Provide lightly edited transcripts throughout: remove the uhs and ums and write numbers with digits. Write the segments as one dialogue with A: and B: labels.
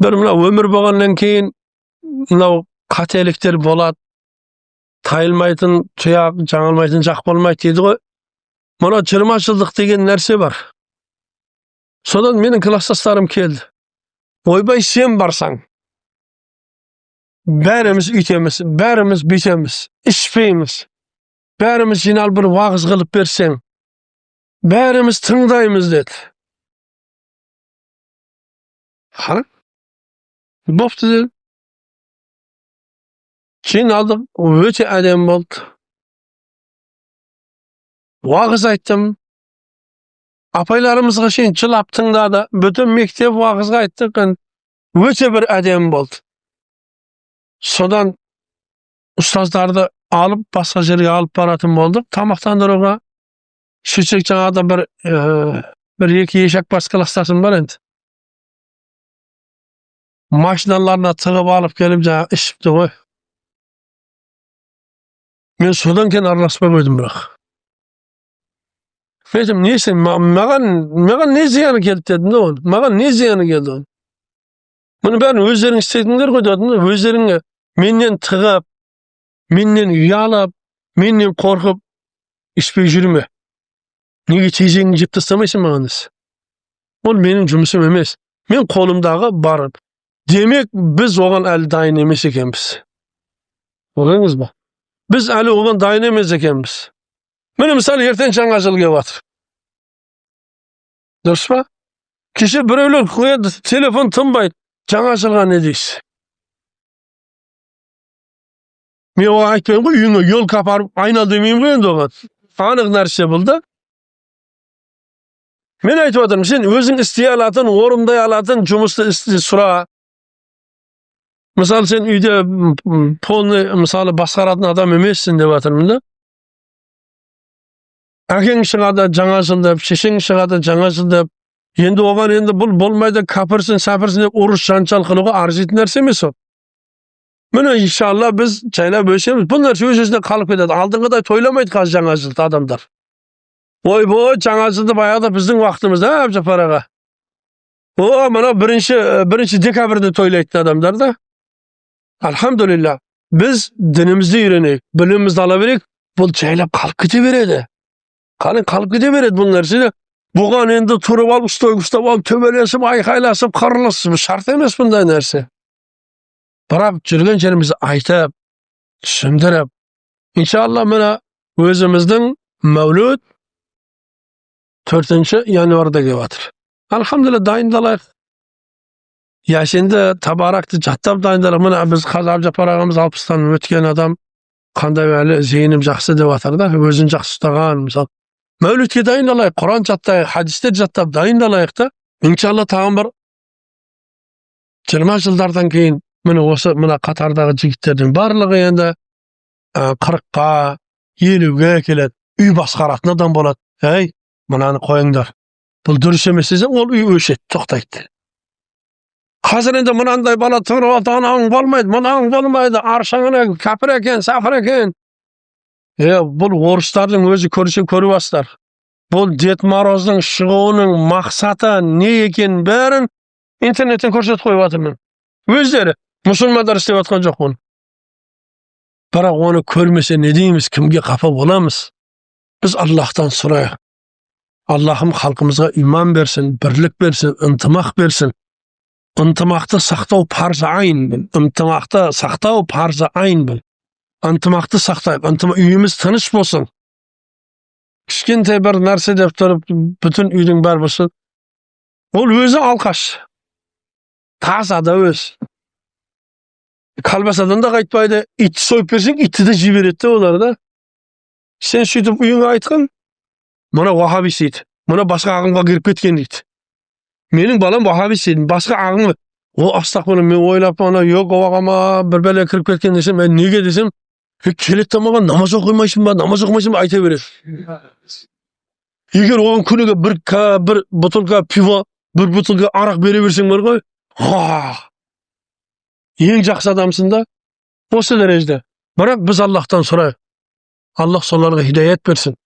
A: Bir ömür bolgandan keyin katelikler bolat. Tayılmaytın, tuyak, жаңылmaytın, jak bolmayt deydi goy. Mana 20 ýyldyk degen nerse bar. Sodan meniň klassdaşlarym keldi. Oýbay sen barsaň. Bärimiz ütemiz, bärimiz bitemiz, işpeymiz. Bärimiz jinal bir wagyz gylyp berseň. Bärimiz tyňdaýmyz dedi. Hara? Bopdy dedim. Jinaldyk, öçe adam boldy. Wagyz aýtdym. Apaýlarymyzga şeň çylap tyňdady. Bütün mektep wagyzga aýtdyk. Öçe bir adam boldy. Sodan ustazlardy alyp başga jerge alyp baratym boldyk. Tamaktandyryga şüçek jaňada bir iki ýeşek bas klassdaşym bar endi. Maşynalaryna tygyp alyp gelip jaňa işipdi goý. Men sodan keyin aralashma goýdum birak. Dedim neyse magan ne ziyany geldi dedim de onu. Magan ne ziyany geldi onu. Bunu ben özlerin istediğinler koydum. Özlerini menden tıgıp, menden uyalap, menden korkup işbey jürme. Nege teyzeğini jep tastamysyň maganys? Ol benim jumuşum emes. Men kolumdagy bar. Demek biz ogan äli daýyn emes ekenbiz. Olaňyzmy? Biz äli ogan daýyn emes ekenbiz. Mene misal erten jaňa ýyl gelýär. Duruşma? Kişi biröwler koýady, telefon tınbaýdy. Jaňa ýylga ne diýsiz? Men o aýtmaýyn goý, ýüňe ýol kaparyp aýnal demeýin goý endi oga. Anyk nerse boldy. Men aýtyp oturmyn, sen özüň isteýä alatyn, orundaý alatyn, jumuşda sura. Misal sen üýde polny misaly başgaratyn adam emessin dep atyrmyn da. Akeň şigada jaňa ýylda, şeşeň şigada jaňa ýylda. Endi ogan endi bul bolmaýda kapırsın, sapırsın dep uruş jançal kılıga arzyt nerse emes o. Mene inşallah biz çaýlap öşemiz. Bu nerse öz-özüne kalıp ketedi. Aldyngyday toýlamaýdy kaz jaňa ýylda adamlar. Oy bu jaňa ýylda baýada bizdiň wagtymyzda Abjapar aga. O mana birinci dekabrda toýlaýdy adamlar da. Alhamdulillah. Biz dinimizni ýörenek, bilimimizni ala berek, bul çaýlap kalyp kete beredi. Kalyp kete beredi bu nerse. Bugan endi turup alyp ustoy alyp töbeleşip aýkaýlaşyp karlaşyp şart emes bunday nerse. Birak jürgen jerimizi aýtyp, düşündirip, inşallah mena özümizdiň Mevlüt 4-nji ýanwarda gelýär. Alhamdulillah daýyndalyk. Ýaşynda tabarakdy jatdap daýyndalyk. Mena biz Abjapar agamy 60-dan ötgen adam kanday bäli zeynim jaksy dep atar da, özüni jaksy tutagan misal. Mevlütke daýyndalyk, Kur'an jatdaýyk, hadisler jatdap daýyndalyk da. İnşallah tagam bir 20 ýyllardan keyin mene osa mena Katardagy jigitlerdiň barlygy endi 40-ga, 50-ge kelet. Üý başgaratyn adam bolat. Hey, menany koýuňlar. Bul dürüş emes desem ol üý öşet, toktaýdy. Hazır endi menanday bala tyryp aldygan bolmaýdy, manaň bolmaýdy, arşaňyna kapyr eken, safar eken. Bul oruslardyň özü körüp aslar. Bul Ded Morozyň şygywynyň maksata ne eken bärin internetden körsetip goýup atyrmyn. Özleri musulmanlar istep atgan jok bunu. Birak onu körmese ne diýmiz, kimge gapa bolamyz? Biz Allah'tan soraýak. Allah'ım halkımıza iman bersin, birlik bersin, intimak bersin. Intimakty saktaw farz-ı aýn bil. Intimakty saktaw farz-ı aýn bil. Intimakty saktaýyp, üýümiz tynyş bolsun. Kiçkintäý bir nerse dep turup bütün üýüň bar bolsun. Ol özü alkaş. Taza da öz. Kalbasadan da gaýtmaýdy. İt soýup berseň, iti de jiberetdi olar da. Sen şüýdüp üýüňe aýtgyn. Mana Wahabis diýdi. Mana başga agymga girip ketgen diýdi. Meniň balam Wahabis diýdi. Başga agymy. O astagfirullah men oýlap ana ýok o agama bir bele kirip ketgen desem, men nege desem, kelet tamaga namaz okuýmaýsynba, namaz okumaýsyn aýta berer. Eger oňa kuniga bir butulka pivo, bir butulka arak bere berseň bar goý. Ýeň jaksy adamsyn da. Oşo derejede. Birak biz Allah'tan soraýak. Allah solarga hidayet bersin.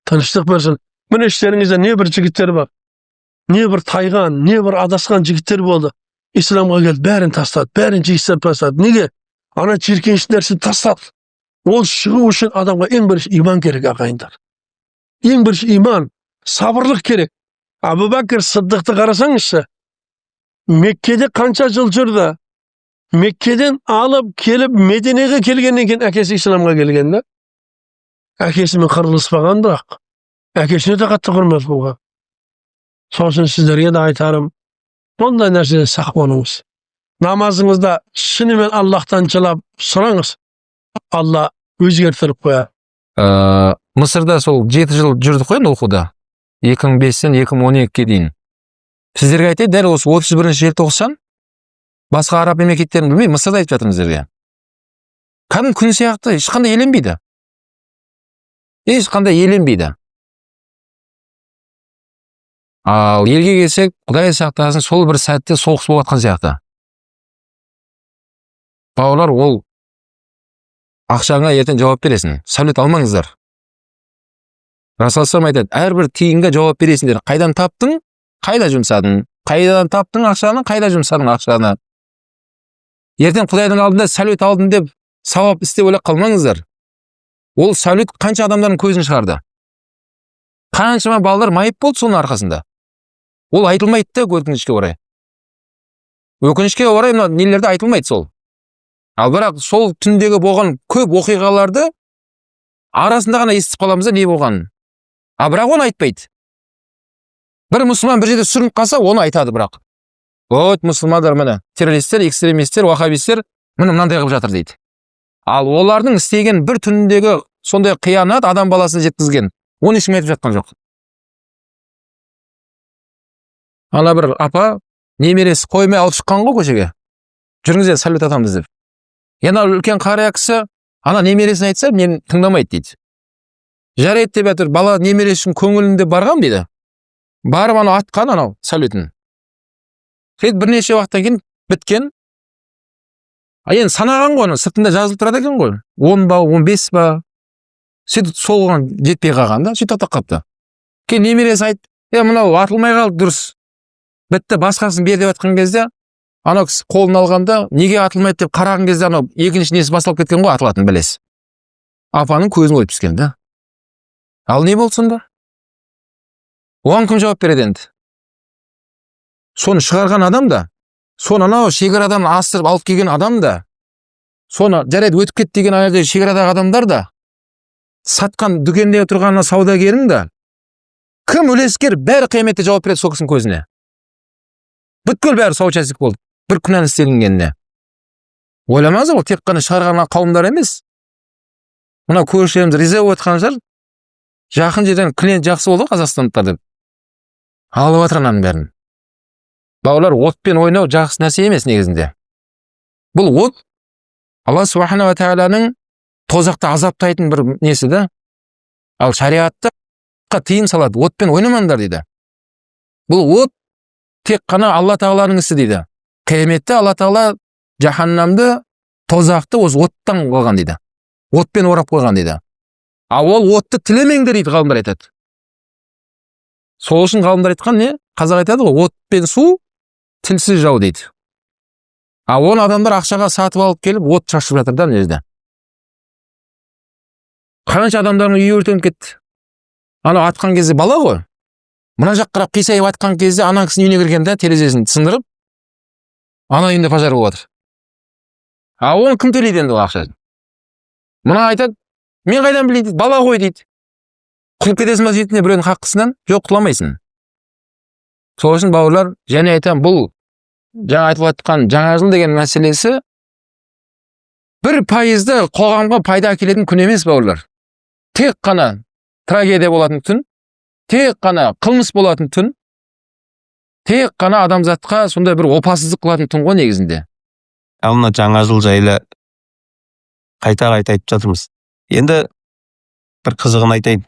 A: Tanışlyk bersin. Mene işleriňizde ne bir jigitler bar. Ne bir taýgan, ne bir adasgan jigitler boldy. İslam'a geldi, bärini tasladı, bärini jyşsap tasladı. Nige? Ana çirkinç nersi tasladı. Ol şığı üçün adamga en birinçi iman gerek agaýynlar. En birinçi iman, sabırlık gerek. Abu Bakr Sıddık'ты garasaňyzça, Mekke'de kança jyl jurdy. Mekke'den alıp kelip Medine'ge kelgenden keyin äkesi İslam'a gelgende. Äkesi men kırgyspagandyrak. Äkesine de gatty hurmat bolga. Soňsun sizlerge de aýtarym. Bunday närseden sak boluňuz. Namazyňyzda şynymen Allah'tan çylap soraňyz. Allah özgertirip goýar.
B: Mısırda sol 7 yıl jurdyk goý okuda. 2005-den 2012-ge diýin. Sizlerge aýtaýyn, däl osy 31-nji желтоқсан başga Arap memleketlerini bilmeýin, Mısırda aýtyp jatyrym sizlerge. Kadym gün syýakty, hiç kanday elenbeydi. Hiç kanday elenbeydi. Al elge gelsek, Kuday saktasyn, sol bir satda soğuks bolup atkan syýakty. Bawlar ol akşaňa erten jogap beresin. Salyut almaňyzlar. Rasul sallam aýtat, her bir tiýinge jogap beresinler. Kaýdan tapdyň? Kaýda jumsadyň? Kaýdan tapdyň akşany? Kaýda jumsadyň akşany? Erten Kudaýdan aldynda salyut aldym dep sawap istep elek kalmaňyzlar. Ol salyut kança adamlaryň közüni çygardy. Kançama ballar maýyp boldy şonun arkasynda. Ol aýtylmaýdy da ökünçke oray. Ökünçke oray nelerde aýtylmaýdy sol. Al birak sol tündegi bolgan köp okuýgalарды arasynda gana esitip kalamyz da ne bolgan. A birak onu aýtpaýdy. Bir musulman bir jerde sürünüp kalsa onu aýtady birak. Ot musulmanlar mene terroristler, ekstremistler, wahhabistler mene mınday kılıp jatır deydi. Al olardyň istegen bir tündegi sonday kıyanat adam balasyny jetkizgen. Onu hiç aýtyp jatkan jok. Ana bir apa nemeresi koymay alıp çykkan go köşege. Jürüňize salyut atamyz dep. Yana ulken kara kişi ana nemeresini aýtsa meni tыңdamaýdy deydi. Jarayt dep atyr, bala nemeresiniň köňülinde bargam deydi. Barıp ana atkan ana salyutyn. Ket bir neçe wagtdan keyin bitken. Aýen sanagan go, sırtynda жазылып turady eken go. 10 ba, 15 ba. Süt solgan jetpey kalgan da, süt tatak kaptı. Keyin nemeresi aýt, mınaw atılmay kaldy durus. Bitti başkasını ber dep atkan кезде, ana kolunu alganda, nege atılmayt dep karagan кезде ana ekinçi nesi basalyp ketken go, atylatyn bilesiz. Apanyň közüne goýup pisken da. Al ne bolsun da? Oňa kim jogap beredi endi? Sonu çygargan adam da, sonu ana şegaradan astyryp alyp kelgen adam da, sonu jarayt ötüp ketdi degen aýerde şegaradagy adamlar da, satkan dükende oturgan savdagerin da, kim ülesker bäri kıyamette jogap beredi sokysyň közüne. Бүткүл bäri sowçasyk boldy. Bir künan istelingende. Oýlamaz o tek gana çygargan kawmlar emes. Muna köşlerimiz rize bolup atkanjar, jakyn jerden klient jaksy boldy Kazakstanlıklar dep. Alyp atyrananyň bärini. Bawlar otpen oýnaw jaksy näse emes negizinde. Bul ot Allah subhanahu wa ta'alanyň tozakta azaptaýdyn bir nesi de. Al şariatda tıyım salady, otpen oýnamanlar diýdi. Bul ot tek kana Allah Taalanyň isi diýdi. Kıyametde Allah Taala jahannamda tozakta oz ottan goýgan diýdi. Otpen orap goýgan diýdi. A ol otty tilemeňdir diýdi galymlar aýtat. Sol üçin galymlar aýtkan ne? Kazak aýtady go, otpen su tilsiz jaw diýdi. A onu adamlar akşaga satyp alyp kelip ot çaşyp jatır da nerede? Kança adamlaryň üýü örtenip ketdi. Ana atkan кезде bala go. Mına jak qarap kıysaýyp atkan кезде anaňysyň üýüne girgende terezesini sındyryp ana üýünde pajar bolup atyr. A onu kim töleýdi endi o akçany? Mına aýtat, men gaýdan bileyim, bala goý diýdi. Kulyp ketesiň masjidine biröň hakkysyndan jok kılamaýsyn. Şol üçin bawlar, jene aýtam, bul jaňa aýtyp atkan jaňa ýyl degen meselesi 1% kogamga paýda akeleden gün emes bawlar. Tek gana tragediýa bolatyn tün, tek gana kılmys bolatyn tün, tek gana adamzatga sonda bir opasızlyk kılatyn tün go negizinde.
C: Alna jaňa ýyl jaýla kaýta aýtyp jatyrmyz. Endi bir kyzygyny aýtaýyn.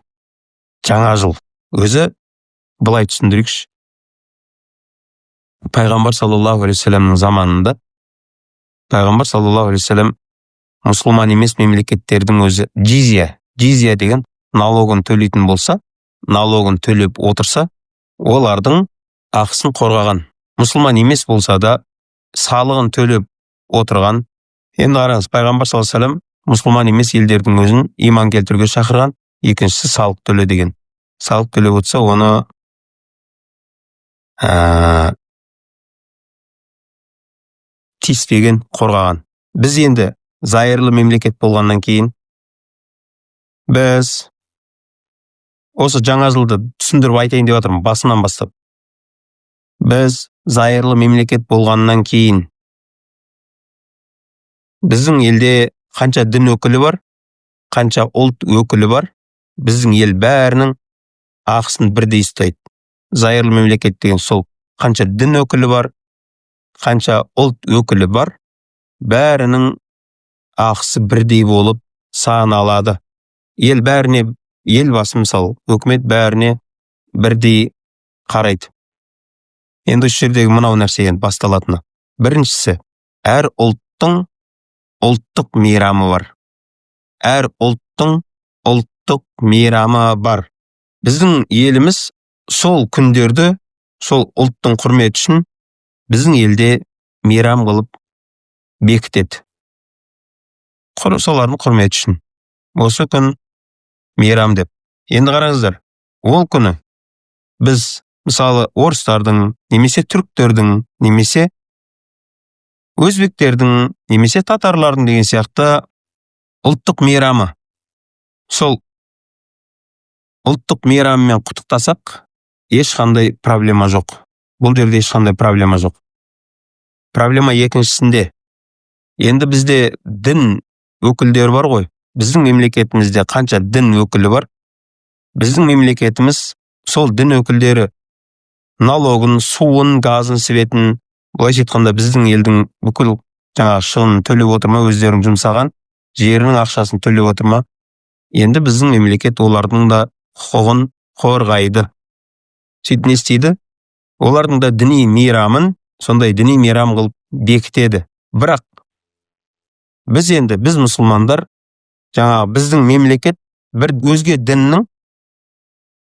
C: Jaňa ýyl özü bulay düşündirikçi. Paýgambar sallallahu aleyhi ve sellem'in zamanında Paýgambar sallallahu aleyhi ve sellem musulman emes memleketlerden özü jizya degen налогун төлөйтін болса, налогун төлөп отырса, олардың ақысын қорғаған. Мұсылман емес болса да, салығын төлеп отырған. Енді қараңыз, пайғамбар саллаллаху алейхи вассалам мұсылман емес елдердің өзін иман келтіруге шақырған. Екіншісі салық төле деген. Салық төлеп отырса, оны тиіспеген, қорғаған. Біз енді зайырлы мемлекет болғаннан кейін, біз осы жаңа жылды түсіндіріп айтайын деп жатырмын, басынан бастап. Біз зайырлы мемлекет болғаннан кейін, біздің елде қанша дін өкілі бар, қанша ұлт өкілі бар, біздің ел бәрінің ақысын бірдей ұстайды. Зайырлы мемлекет деген сол, қанша дін өкілі бар, қанша ұлт өкілі бар, бәрінің ақысы бірдей болып саналады. Ел бәріне, ел басы мысалы, өкімет бәріне бірдей қарайды. Енді осы жердегі мынау нәрсе енді басталатыны. Біріншісі, әр ұлттың ұлттық мейрамы бар. Әр ұлттың ұлттық мейрамы бар. Біздің еліміз сол күндерді, сол ұлттың құрметі үшін біздің елде мейрам қылып бекітеді. Солардың құрметі үшін. Осы күн мейрам деп. Енді қараңыздар, ол күні біз мысалы орыстардың, немесе түріктердің, немесе өзбектердің, немесе татарлардың деген сияқты ұлттық мейрамы. Сол ұлттық мейрамымен құттықтасақ, ешқандай проблема жоқ. Бұл жерде ешқандай проблема жоқ. Проблема екіншісінде. Енді бізде дін өкілдері бар ғой. Біздің мемлекетімізде қанша дін өкілі бар. Біздің мемлекетіміз сол дін өкілдері налогын, суын, газын, светін, былайша айтқанда біздің елдің бүкіл жаңағы шығынын төлеп отыр ма, өздерінің жұмсаған жерінің ақшасын төлеп отыр ма? Енді біздің мемлекет олардың да құқығын қорғайды. Сөйтіп не істейді? Олардың да діни мейрамын, сондай діни мейрам қылып бекітеді. Бірақ біз мұсылмандар, жаңағы біздің мемлекет бір өзге діннің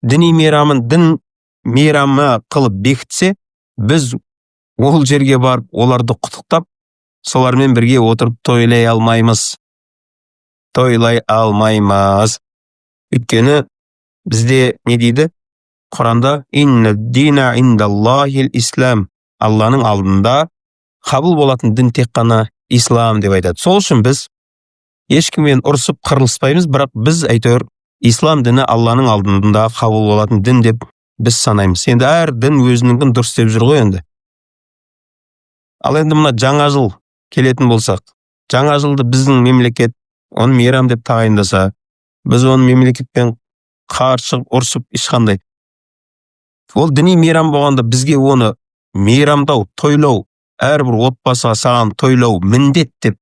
C: діни мейрамын, дін мейрамы қылып бекітсе, біз ол жерге барып, оларды құттықтап, солармен бірге отырып тойлай алмаймыз. Тойлай алмаймыз. Өйткені бізде не дейді? Құранда инна дина индаллахил ислам. Алланың алдында қабыл болатын дін тек қана ислам деп айтады. Сол үшін біз ешкіммен ұрысып қырылыспаймыз, бірақ біз әйтеуір ислам діні Алланың алдында қабыл болатын дін деп біз санаймыз. Енді әр дін өзінің дұрыс деп жүр ғой енді. Ал енді мына жаңа жыл келетін болсақ, жаңа жылды біздің мемлекет оны мейрам деп тағайындаса, біз оны мемлекетпен қарсы ұрысып ешқандай. Ол діни мейрам болғанда бізге оны мейрамдау, тойлау, әрбір отбасыға саған тойлау міндет деп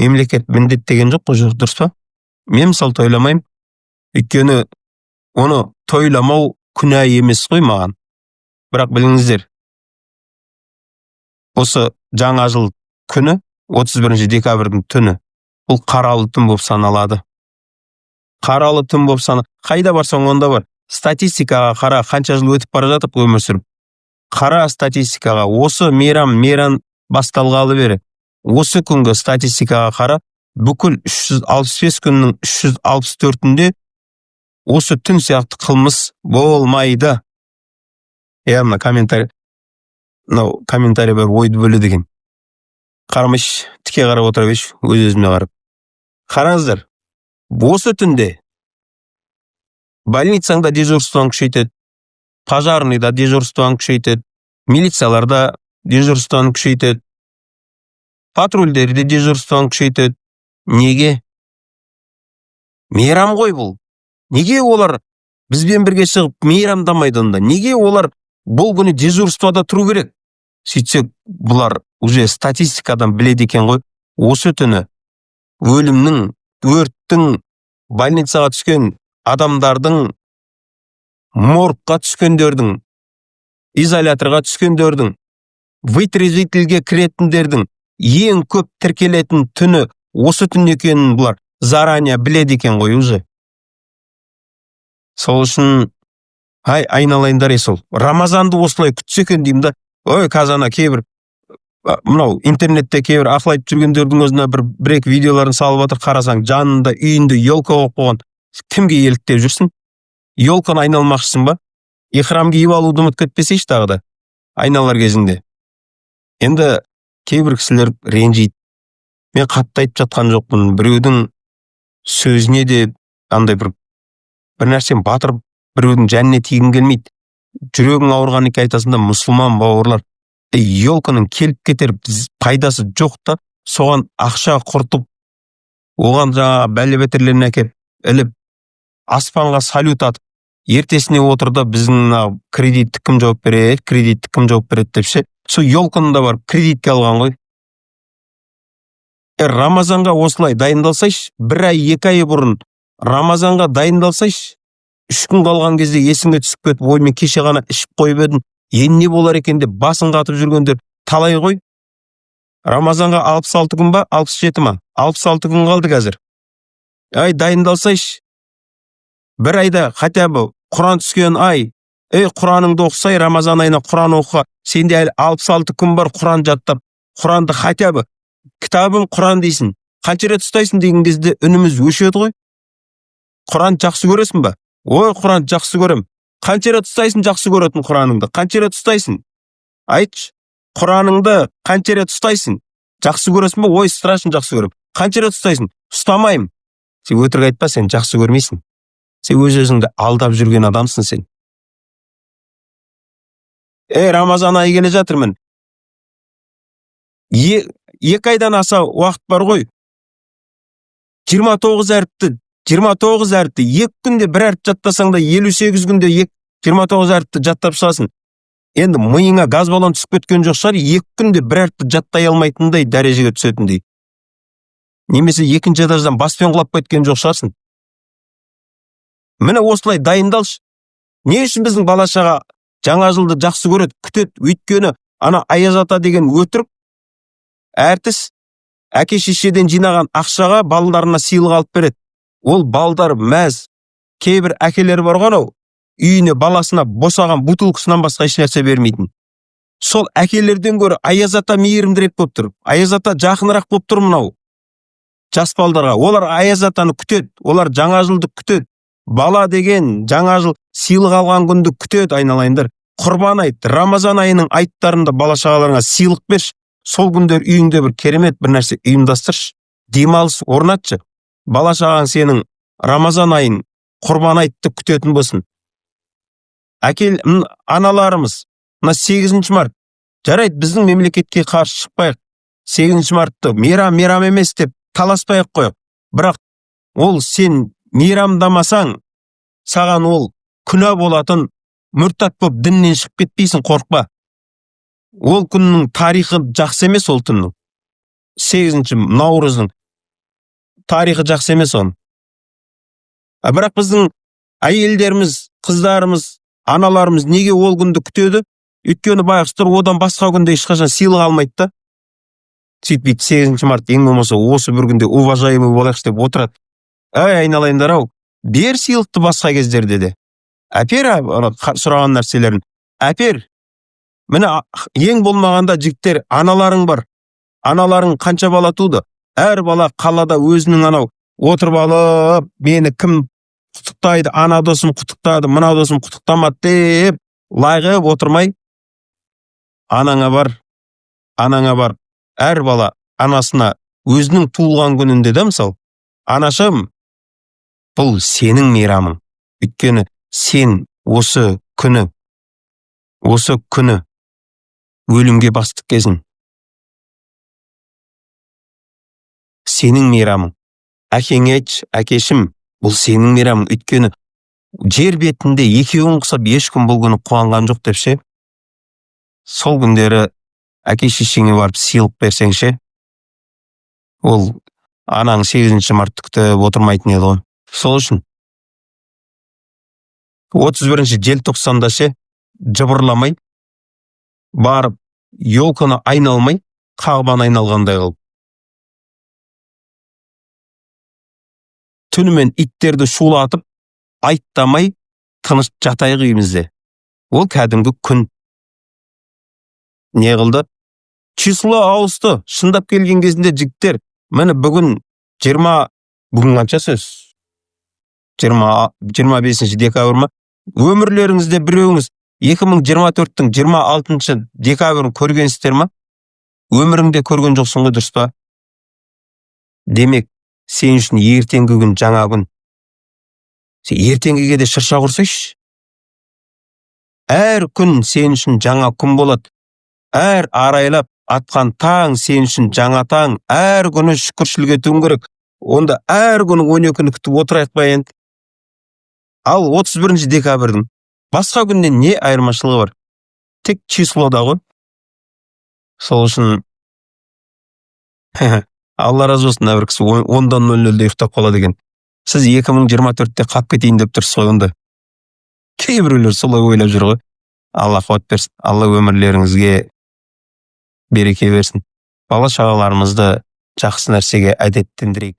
C: мемлекет міндет деген жоқ қой, дұрыс па? Мен мысалы тойламаймын. Өйткені оны тойламау күнә емес қой маған. Бірақ біліңіздер, осы жаңа жыл күні 31 декабрьдің түні бұл қаралы түн болып саналады. Қаралы түн болып саналады. Қайда барсаң онда бар. Статистикаға қара, қанша жыл өтіп бара жатып өмір сүріп. Қара статистикаға, осы мейрам басталғалы бері, осы күнгі статистикаға қара, бүкіл 365 күннің 364-інде осы түн сияқты қылмыс болмайды. Мына комментарий бар, ойды бөлі деген. Қарамаш, тіке қарап отырып еш, өз-өзіме қарап. Қараңыздар, осы түнде больницаңда дежурствоң күшейтеді, пожарныйда дежурствоң күшейтеді, милицияларда дежурствоң күшейтеді, патрульдерде дежурствоң күшейтеді. Неге? Мейрам ғой бұл. Неге олар бізбен бірге шығып мейрамдамайды онда? Неге олар бұл күні дежурствода тұру керек? Сөйтсек, бұлар уже статистикадан біледі екен ғой. Осы түні өлімнің, өрттің, больницаға түскен адамдардың, моргқа түскендердің, изоляторға түскендердің, вытрезвительге кіретіндердің ең көп тіркелетін түні осы түн екенін бұлар заранее біледі екен ғой уже. Сол үшін айналайындар сол. Рамазанды осылай күтсе екен деймін да. Ой, қазана кейбір мынау интернетте кейбір ақыл айтып жүргендердің өзіне бір екі видеоларын салып жатыр, қарасаң жанында үйінде елка болып қойған. Кімге еліктеп жүрсің? Елканы айналмақшысың ба? Ихрам киіп алуды ұмытып кетпесейші тағы да айналар кезінде. Енді кейбір кісілер ренжиді. Мен қатты айтып жатқан жоқпын. Біреудің сөзіне де андай бір нәрсені батырып, біреудің жанына тигім келмейді. Жүрегің ауырған екен айтасың да, мұсылман бауырлар, елканың келіп кетер пайдасы жоқ та, соған ақша құртып, оған жаңа бәле-бетерлерін әкеп, іліп, аспанға салют атып, ертесіне отырда біздің кредитті кім жауап береді деп ше. Сол елканы да барып кредитке алған ғой. Рамазанға осылай дайындалсайш, 1 ай 2 ай бұрын Рамазанға дайындалсайш, 3 күн қалған кезде есіңе түсіп кетіп, ой мен кеше ғана ішіп қойып едім, енді не болар екен деп басын қатып жүргендер талай ғой. Рамазанға 66 күн ба, 67 ма? 66 күн қалды қазір. Ай дайындалсайш, 1 айда хотя бы Құран түскен ай, Құраныңды оқысай, Рамазан айына Құран оқыға, сенде әлі 66 күн бар Құран жаттап, Құранды хотя бы кітабым Құран дейсің, қанша рет ұстайсың деген кезде үніміз өшеді ғой. Құран жақсы көресің ба? Ой, Құран жақсы көрем. Қанша рет ұстайсың жақсы көретін Құраныңды? Қанша рет ұстайсың? Айтшы, Құраныңды қанша рет ұстайсың? Жақсы көресің ба? Ой, страшно жақсы көрем. Қанша рет ұстайсың? Ұстамаймын. Сен өтірік айтпа, сен жақсы көрмейсің. Сен өз-өзіңді алдап жүрген адамсың сен. Рамазан айы келе жатырмын. 2 айдан аса уақыт бар ғой. 29 әріпті 2 күнде 1 әріп жаттасаң да 58 күнде 29 әріпті жаттап шығасың. Енді миыңа газ баллон түсіп кеткен жоқ шығар, 2 күнде 1 әріпті жаттай алмайтындай дәрежеге түсетіндей. Немесе 2-ші этаждан баспен құлап кеткен жоқ шығарсың. Міне осылай дайындалшы. Не үшін біздің бала-шаға жаңа жылды жақсы көреді, күтеді? Өйткені ана Аяз ата деген өтірік әртіс әке-шешеден жинаған ақшаға балаларына сыйлық алып береді. Ол балдар мәз. Кейбір әкелер бар ғой, үйіне баласына босаған бутылкасынан басқа еш нәрсе бермейтін. Сол әкелерден гөрі Аяз ата мейірімдірек болып тұр. Аяз ата жақынырақ болып тұр мынау жас балдарға. Олар Аяз атаны күтеді, олар жаңа жылды күтеді. Бала деген жаңа жыл сыйлық алған күнді күтеді, айналайындар. Құрбан айт, Рамазан айының айттарында бала-шағаларыңа сыйлық берші. Сол күндер үйіңде бір керемет бір нәрсе ұйымдастыршы. Демалыс орнатшы. Бала-шағаң сенің Рамазан айын, Құрбан айтты күтетін болсын. Аналарымыз, мына 8 март, жарайды, біздің мемлекетке қарсы шықпайық. 8 мартты мейрам емес деп таласпайық қойық. Бірақ ол сен мейрамдамасаң, саған ол күнә болатын, мүртат болып діннен шығып кетпейсің, қорықпа. Ол күннің тарихы жақсы емес, ол түннің. 8 наурыздың тарихы жақсы емес оның. Бірақ біздің әйелдеріміз, қыздарымыз, аналарымыз неге ол күнді күтеді? Өйткені байғұстар одан басқа күнде ешқашан сыйлық алмайды да. Сөйтпейді, 8 март ең болмаса осы бір күнде уважаемый болайықшы деп отырады. Айналайындар ау, бер сыйлықты басқа кездерде де. Әпер сұраған нәрселерін. Әпер. Міне ең болмағанда жігіттер, аналарың бар. Аналарың қанша бала туды? Әр бала қалада өзінің анау отырып алып, мені кім құттықтайды, ана досым құттықтады, мына досым құттықтамады деп лайғып отырмай, анаңа бар. Әр бала анасына өзінің туылған күнінде де, мысалы, анашым, бұл сенің мейрамың. Өйткені сен осы күні өлімге бас тіккесің. Сенің мейрамың. Әкеңе айтшы, әкешім, бұл сенің мейрамың. Өйткені жер бетінде екеуін қысап ешкім бұл күні қуанған жоқ деп ше. Сол күндері әке-шешеңе барып сыйлық берсең ше, ол анаң 8 мартты күтіп отырмайтын еді ғой. Сол үшін 31 желтоқсанда ше, жыбырламай, барып, елканы айналмай, Қағбаны айналғандай қылып. Түнімен иттерді шулатып, айттамай, тыныш жатайық үйімізде. Ол кәдімгі күн. Не қылды? число ауысты. Шындап келген кезінде жігіттер, міне бүгін қанша сөз? 25 декабрь ма? Өмірлеріңізде біреуіңіз 2024-тің 26 декабрін көргенсіздер ма? Өміріңде көрген жоқсың ғой, дұрыс па? Демек, сен үшін ертеңгі күн жаңа күн. Сен ертеңгіге де шырша құрсайшы. Әр күн сен үшін жаңа күн болады. Әр арайлап атқан таң сен үшін жаңа таң. Әр күні шүкіршілік етуің керек. Онда әр күні 12-ні күтіп отырайық па енді? Ал 31 декабрьдің басқа күннен не айырмашылығы бар? Тек числода ғой. Сол үшін Алла разы болсын, бір кісі 10:00-да ұйықтап қалады екен. Сіз 2024-те қап кетейін деп тұрсыз ғой онда. Кейбіреулер солай ойлап жүр ғой. Алла қуат берсін. Алла өмірлеріңізге береке берсін. Бала шағаларымызды жақсы нәрсеге әдеттендірейік.